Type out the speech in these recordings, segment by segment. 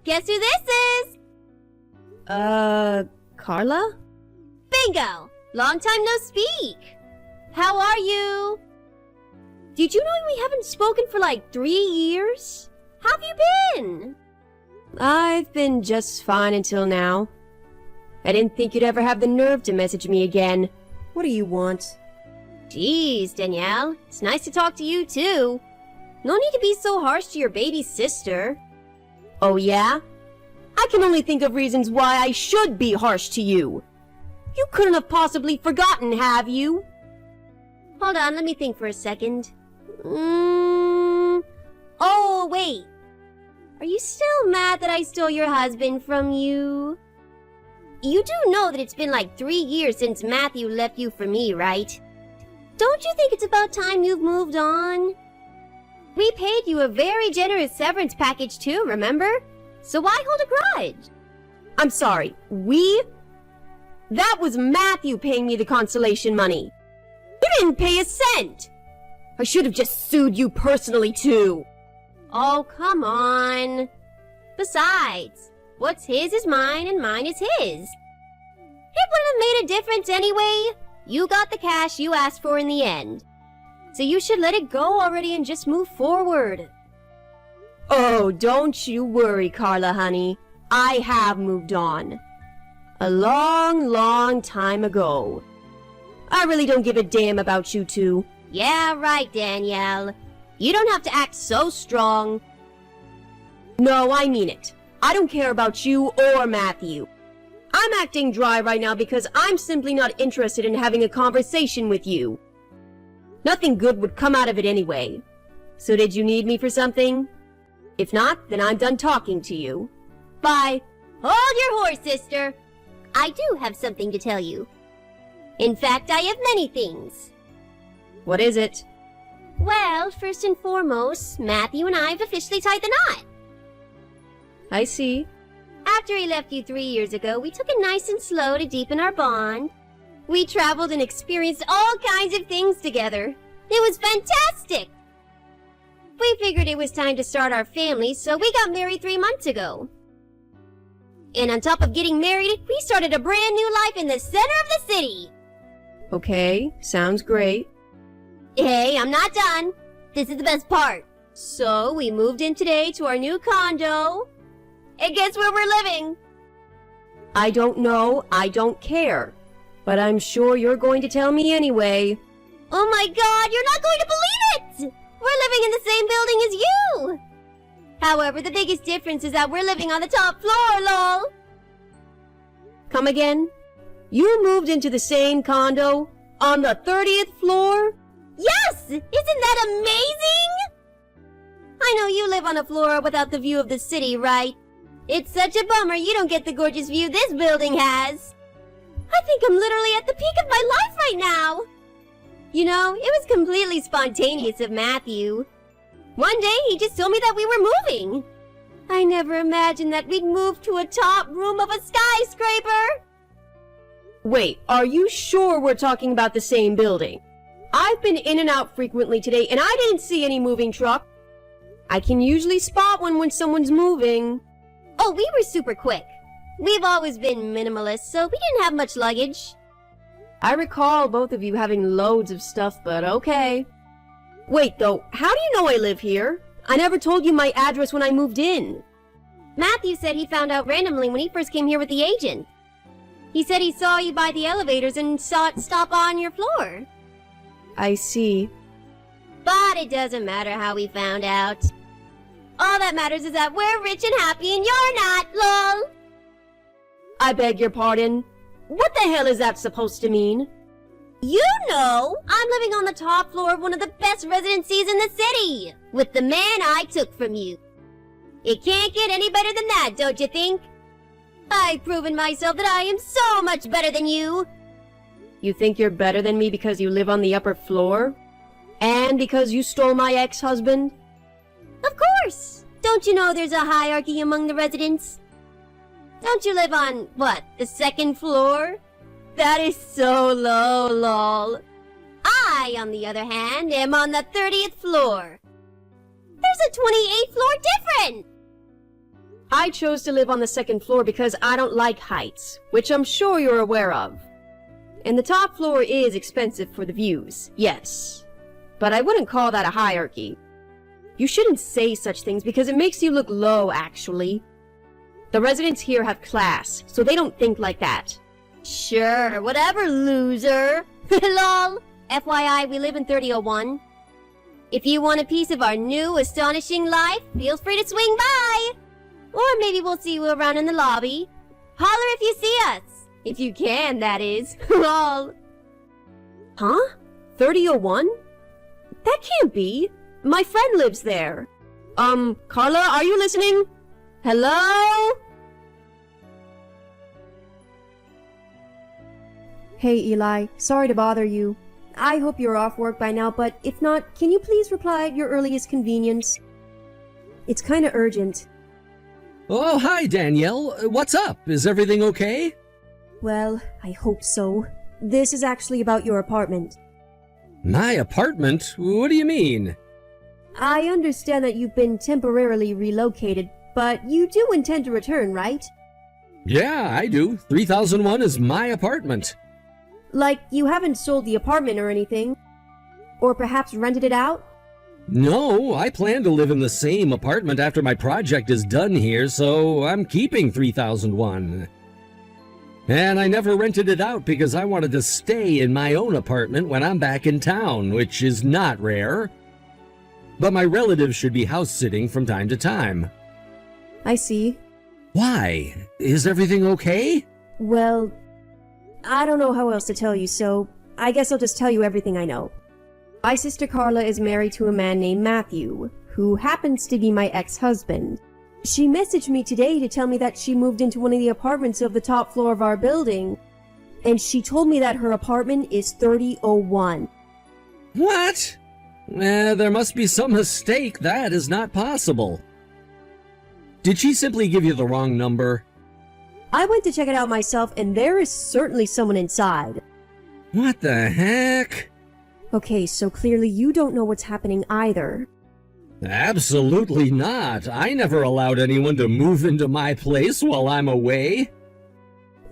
guess who this is? Carla? Bingo! Long time no speak. How are you? Did you know we haven't spoken for like 3 years? How have you been? I've been just fine until now. I didn't think you'd ever have the nerve to message me again. What do you want? Jeez, Danielle. It's nice to talk to you too. No need to be so harsh to your baby sister. Oh yeah? I can only think of reasons why I should be harsh to you. You couldn't have possibly forgotten, have you? Hold on, let me think for a second. Oh, wait. Are you still mad that I stole your husband from you? You do know that it's been like 3 years since Matthew left you for me, right? Don't you think it's about time you've moved on? We paid you a very generous severance package too, remember? So why hold a grudge? I'm sorry, we? That was Matthew paying me the consolation money. You didn't pay a cent! I should have just sued you personally too. Oh, come on. Besides, what's his is mine and mine is his. It wouldn't have made a difference anyway. You got the cash you asked for in the end. So you should let it go already and just move forward. Oh, don't you worry, Carla, honey. I have moved on. A long, long time ago. I really don't give a damn about you two. Yeah, right, Danielle. You don't have to act so strong. No, I mean it. I don't care about you or Matthew. I'm acting dry right now because I'm simply not interested in having a conversation with you. Nothing good would come out of it anyway. So did you need me for something? If not, then I'm done talking to you. Bye. Hold your horse, sister. I do have something to tell you. In fact, I have many things. What is it? Well, first and foremost, Matthew and I have officially tied the knot. I see. After he left you 3 years ago, we took it nice and slow to deepen our bond. We traveled and experienced all kinds of things together. It was fantastic! We figured it was time to start our family, so we got married 3 months ago. And on top of getting married, we started a brand new life in the center of the city. Okay, sounds great. Hey, I'm not done. This is the best part. So, we moved in today to our new condo. And guess where we're living? I don't know, I don't care. But I'm sure you're going to tell me anyway. Oh my god, you're not going to believe it! We're living in the same building as you! However, the biggest difference is that we're living on the top floor, lol. Come again? You moved into the same condo? On the 30th floor? Yes! Isn't that amazing? I know you live on a floor without the view of the city, right? It's such a bummer you don't get the gorgeous view this building has. I think I'm literally at the peak of my life right now. You know, it was completely spontaneous of Matthew. One day he just told me that we were moving. I never imagined that we'd move to a top room of a skyscraper. Wait, are you sure we're talking about the same building? I've been in and out frequently today and I didn't see any moving truck. I can usually spot one when someone's moving. Oh, we were super quick. We've always been minimalist, so we didn't have much luggage. I recall both of you having loads of stuff, but okay. Wait, though, how do you know I live here? I never told you my address when I moved in. Matthew said he found out randomly when he first came here with the agent. He said he saw you by the elevators and saw it stop on your floor. I see. But it doesn't matter how we found out. All that matters is that we're rich and happy and you're not, lol. I beg your pardon. What the hell is that supposed to mean? You know, I'm living on the top floor of one of the best residencies in the city, with the man I took from you. It can't get any better than that, don't you think? I've proven myself that I am so much better than you. You think you're better than me because you live on the upper floor? And because you stole my ex-husband? Of course! Don't you know there's a hierarchy among the residents? Don't you live on, what, the 2nd floor? That is so low, lol. I, on the other hand, am on the 30th floor. There's a 28th floor difference! I chose to live on the second floor because I don't like heights, which I'm sure you're aware of. And the top floor is expensive for the views, yes. But I wouldn't call that a hierarchy. You shouldn't say such things because it makes you look low, actually. The residents here have class, so they don't think like that. Sure, whatever, loser. Lol. FYI, we live in 3001. If you want a piece of our new, astonishing life, feel free to swing by. Or maybe we'll see you around in the lobby. Holler if you see us. If you can, that is. Lol. Huh? 3001? That can't be. My friend lives there. Carla, are you listening? Hello? Hey, Eli. Sorry to bother you. I hope you're off work by now, but if not, can you please reply at your earliest convenience? It's kinda urgent. Oh, hi, Danielle. What's up? Is everything okay? Well, I hope so. This is actually about your apartment. My apartment? What do you mean? I understand that you've been temporarily relocated, but you do intend to return, right? Yeah, I do. 3001 is my apartment. Like, you haven't sold the apartment or anything? Or perhaps rented it out? No, I plan to live in the same apartment after my project is done here, so I'm keeping 3001. And I never rented it out because I wanted to stay in my own apartment when I'm back in town, which is not rare. But my relatives should be house-sitting from time to time. I see. Why? Is everything okay? Well, I don't know how else to tell you, so I guess I'll just tell you everything I know. My sister Carla is married to a man named Matthew, who happens to be my ex-husband. She messaged me today to tell me that she moved into one of the apartments of the top floor of our building, and she told me that her apartment is 3001. What? There must be some mistake. That is not possible. Did she simply give you the wrong number? I went to check it out myself, and there is certainly someone inside. What the heck? Okay, so clearly you don't know what's happening either. Absolutely not. I never allowed anyone to move into my place while I'm away.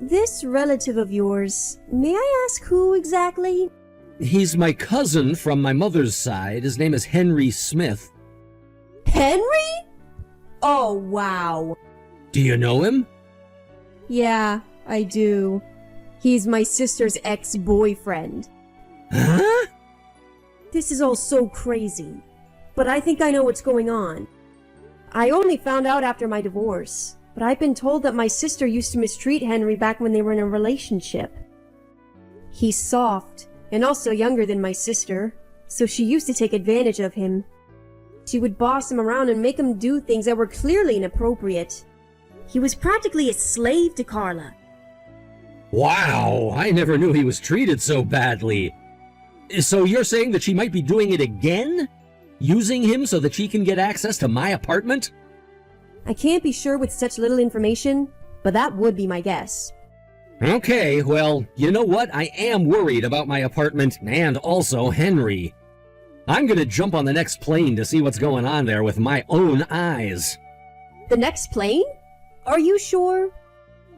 This relative of yours, may I ask who exactly? He's my cousin from my mother's side. His name is Henry Smith. Henry? Oh, wow. Do you know him? Yeah, I do. He's my sister's ex-boyfriend. Huh? This is all so crazy, but I think I know what's going on. I only found out after my divorce, but I've been told that my sister used to mistreat Henry back when they were in a relationship. He's soft, and also younger than my sister, so she used to take advantage of him. She would boss him around and make him do things that were clearly inappropriate. He was practically a slave to Carla. Wow, I never knew he was treated so badly. So you're saying that she might be doing it again? Using him so that she can get access to my apartment? I can't be sure with such little information, but that would be my guess. Okay, well, you know what? I am worried about my apartment and also Henry. I'm gonna jump on the next plane to see what's going on there with my own eyes. The next plane? Are you sure?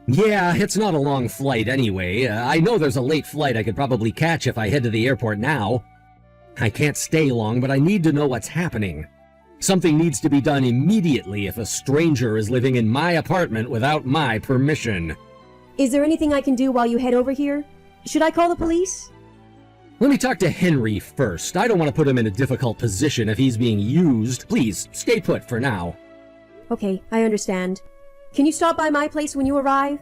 Yeah, it's not a long flight anyway. I know there's a late flight I could probably catch if I head to the airport now. I can't stay long, but I need to know what's happening. Something needs to be done immediately if a stranger is living in my apartment without my permission. Is there anything I can do while you head over here? Should I call the police? Let me talk to Henry first. I don't want to put him in a difficult position if he's being used. Please, stay put for now. Okay, I understand. Can you stop by my place when you arrive?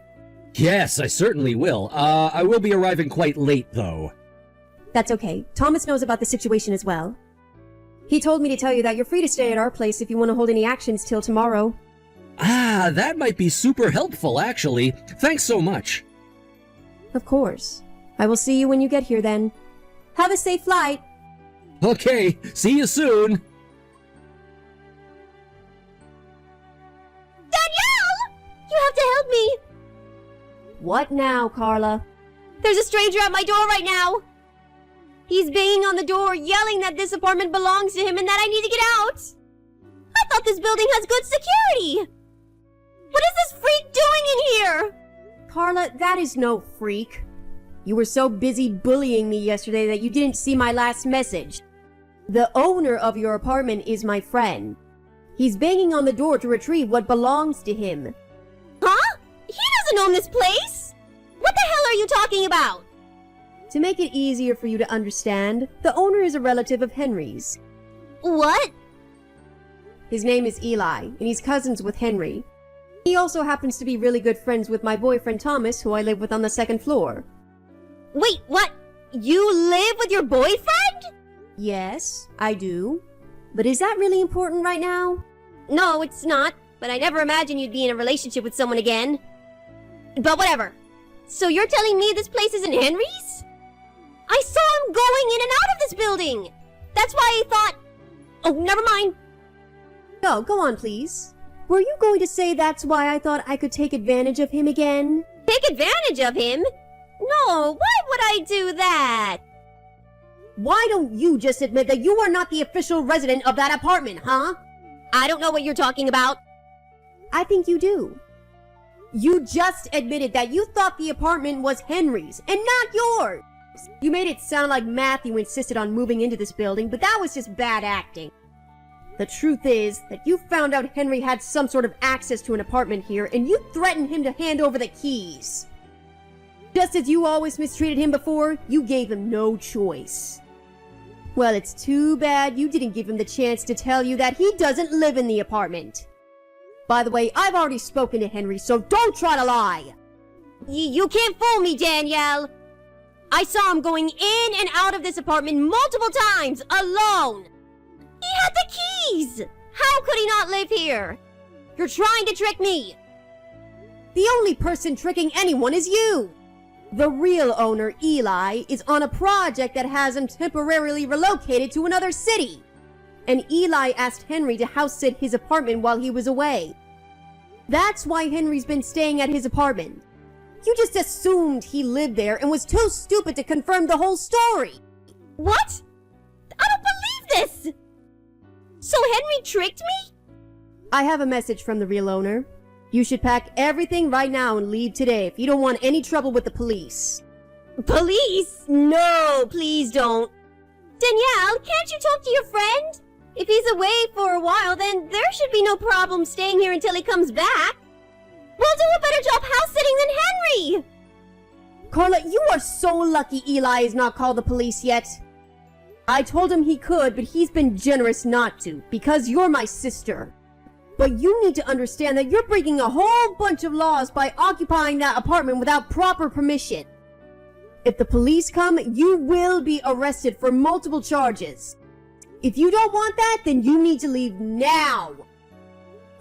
Yes, I certainly will. I will be arriving quite late, though. That's okay. Thomas knows about the situation as well. He told me to tell you that you're free to stay at our place if you want to hold any actions till tomorrow. Ah, that might be super helpful, actually. Thanks so much. Of course. I will see you when you get here then. Have a safe flight. Okay, see you soon. Danielle! You have to help me! What now, Carla? There's a stranger at my door right now! He's banging on the door, yelling that this apartment belongs to him and that I need to get out! I thought this building has good security! What is this freak doing in here? Carla, that is no freak. You were so busy bullying me yesterday that you didn't see my last message. The owner of your apartment is my friend. He's banging on the door to retrieve what belongs to him. Huh? He doesn't own this place! What the hell are you talking about? To make it easier for you to understand, the owner is a relative of Henry's. What? His name is Eli, and he's cousins with Henry. He also happens to be really good friends with my boyfriend Thomas, who I live with on the second floor. Wait, what? You live with your boyfriend? Yes, I do. But is that really important right now? No, it's not, but I never imagined you'd be in a relationship with someone again. But whatever. So you're telling me this place isn't Henry's? I saw him going in and out of this building! That's why I thought... Oh, never mind. No, go on, please. Were you going to say that's why I thought I could take advantage of him again? Take advantage of him? No, why would I do that? Why don't you just admit that you are not the official resident of that apartment, huh? I don't know what you're talking about. I think you do. You just admitted that you thought the apartment was Henry's and not yours. You made it sound like Matthew insisted on moving into this building, but that was just bad acting. The truth is that you found out Henry had some sort of access to an apartment here, and you threatened him to hand over the keys. Just as you always mistreated him before, you gave him no choice. Well, it's too bad you didn't give him the chance to tell you that he doesn't live in the apartment. By the way, I've already spoken to Henry, so don't try to lie. You can't fool me, Danielle. I saw him going in and out of this apartment multiple times, alone. He had the keys. How could he not live here? You're trying to trick me. The only person tricking anyone is you. The real owner, Eli, is on a project that has him temporarily relocated to another city. And Eli asked Henry to house sit his apartment while he was away. That's why Henry's been staying at his apartment. You just assumed he lived there and was too stupid to confirm the whole story. What? I don't believe this! So Henry tricked me? I have a message from the real owner. You should pack everything right now and leave today if you don't want any trouble with the police. Police? No, please don't. Danielle, can't you talk to your friend? If he's away for a while, then there should be no problem staying here until he comes back. We'll do a better job house-sitting than Henry! Carla, you are so lucky Eli has not called the police yet. I told him he could, but he's been generous not to, because you're my sister. But you need to understand that you're breaking a whole bunch of laws by occupying that apartment without proper permission. If the police come, you will be arrested for multiple charges. If you don't want that, then you need to leave now.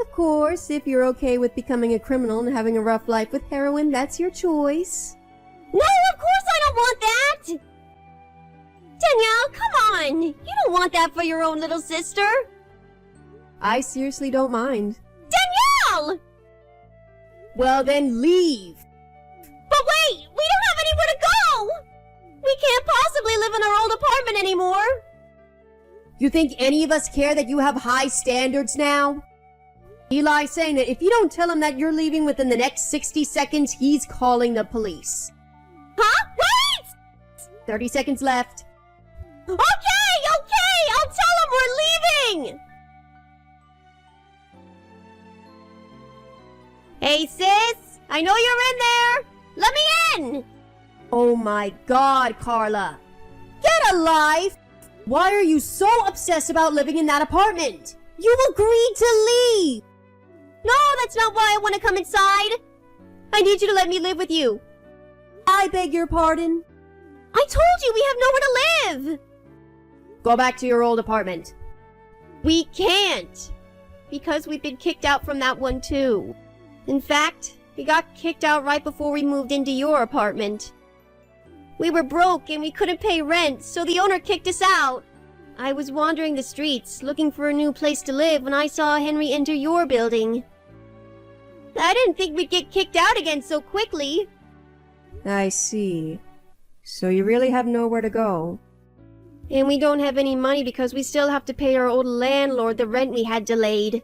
Of course, if you're okay with becoming a criminal and having a rough life with heroin, that's your choice. No, of course I don't want that! Danielle, come on! You don't want that for your own little sister! I seriously don't mind. Danielle! Well then, leave! But wait! We don't have anywhere to go! We can't possibly live in our old apartment anymore! You think any of us care that you have high standards now? Eli's saying that if you don't tell him that you're leaving within the next 60 seconds, he's calling the police. Huh? Wait! 30 seconds left. Okay! I'll tell him we're leaving! Hey, sis! I know you're in there! Let me in! Oh my god, Carla. Get a life! Why are you so obsessed about living in that apartment? You agreed to leave! No, that's not why I want to come inside! I need you to let me live with you. I beg your pardon? I told you we have nowhere to live! Go back to your old apartment. We can't! Because we've been kicked out from that one too. In fact, we got kicked out right before we moved into your apartment. We were broke and we couldn't pay rent, so the owner kicked us out. I was wandering the streets, looking for a new place to live when I saw Henry enter your building. I didn't think we'd get kicked out again so quickly. I see. So you really have nowhere to go. And we don't have any money because we still have to pay our old landlord the rent we had delayed.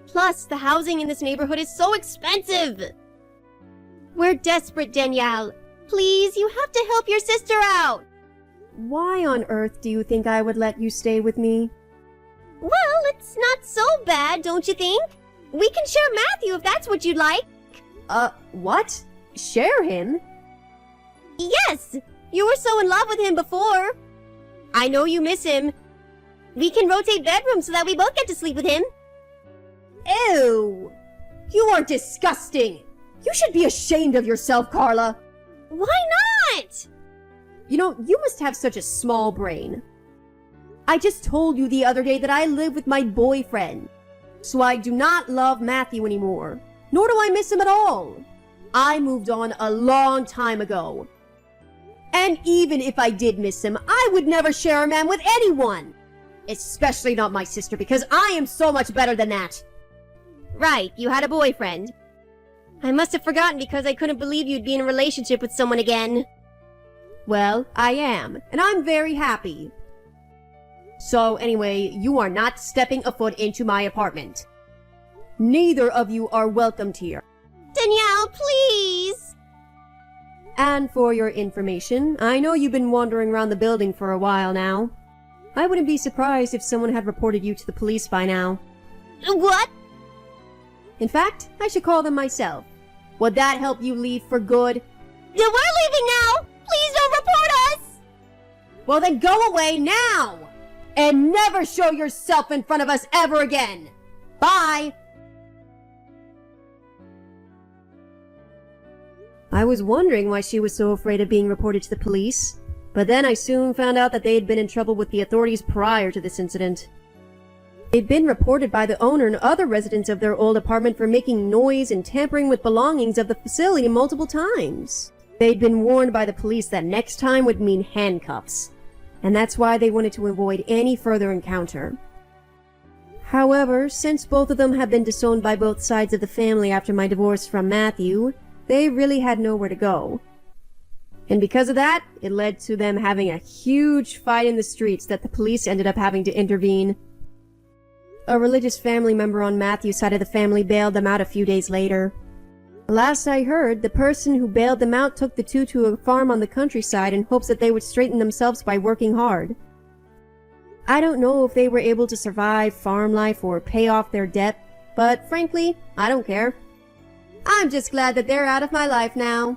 Plus, the housing in this neighborhood is so expensive. We're desperate, Danielle. Please, you have to help your sister out. Why on earth do you think I would let you stay with me? Well, it's not so bad, don't you think? We can share Matthew if that's what you'd like. What? Share him? Yes! You were so in love with him before. I know you miss him. We can rotate bedrooms so that we both get to sleep with him. Ew! You are disgusting! You should be ashamed of yourself, Carla! Why not? You know, you must have such a small brain. I just told you the other day that I live with my boyfriend. So I do not love Matthew anymore. Nor do I miss him at all. I moved on a long time ago. And even if I did miss him, I would never share a man with anyone. Especially not my sister, because I am so much better than that. Right, you had a boyfriend. I must have forgotten because I couldn't believe you'd be in a relationship with someone again. Well, I am, and I'm very happy. So anyway, you are not stepping a foot into my apartment. Neither of you are welcomed here. Danielle, please! And for your information, I know you've been wandering around the building for a while now. I wouldn't be surprised if someone had reported you to the police by now. What? In fact, I should call them myself. Would that help you leave for good? We're leaving now! Please don't report us! Well then go away now! And never show yourself in front of us ever again! Bye! I was wondering why she was so afraid of being reported to the police, but then I soon found out that they had been in trouble with the authorities prior to this incident. They'd been reported by the owner and other residents of their old apartment for making noise and tampering with belongings of the facility multiple times. They'd been warned by the police that next time would mean handcuffs, and that's why they wanted to avoid any further encounter. However, since both of them had been disowned by both sides of the family after my divorce from Matthew, they really had nowhere to go. And because of that, it led to them having a huge fight in the streets that the police ended up having to intervene. A religious family member on Matthew's side of the family bailed them out a few days later. Last I heard, the person who bailed them out took the two to a farm on the countryside in hopes that they would straighten themselves by working hard. I don't know if they were able to survive farm life or pay off their debt, but frankly, I don't care. I'm just glad that they're out of my life now.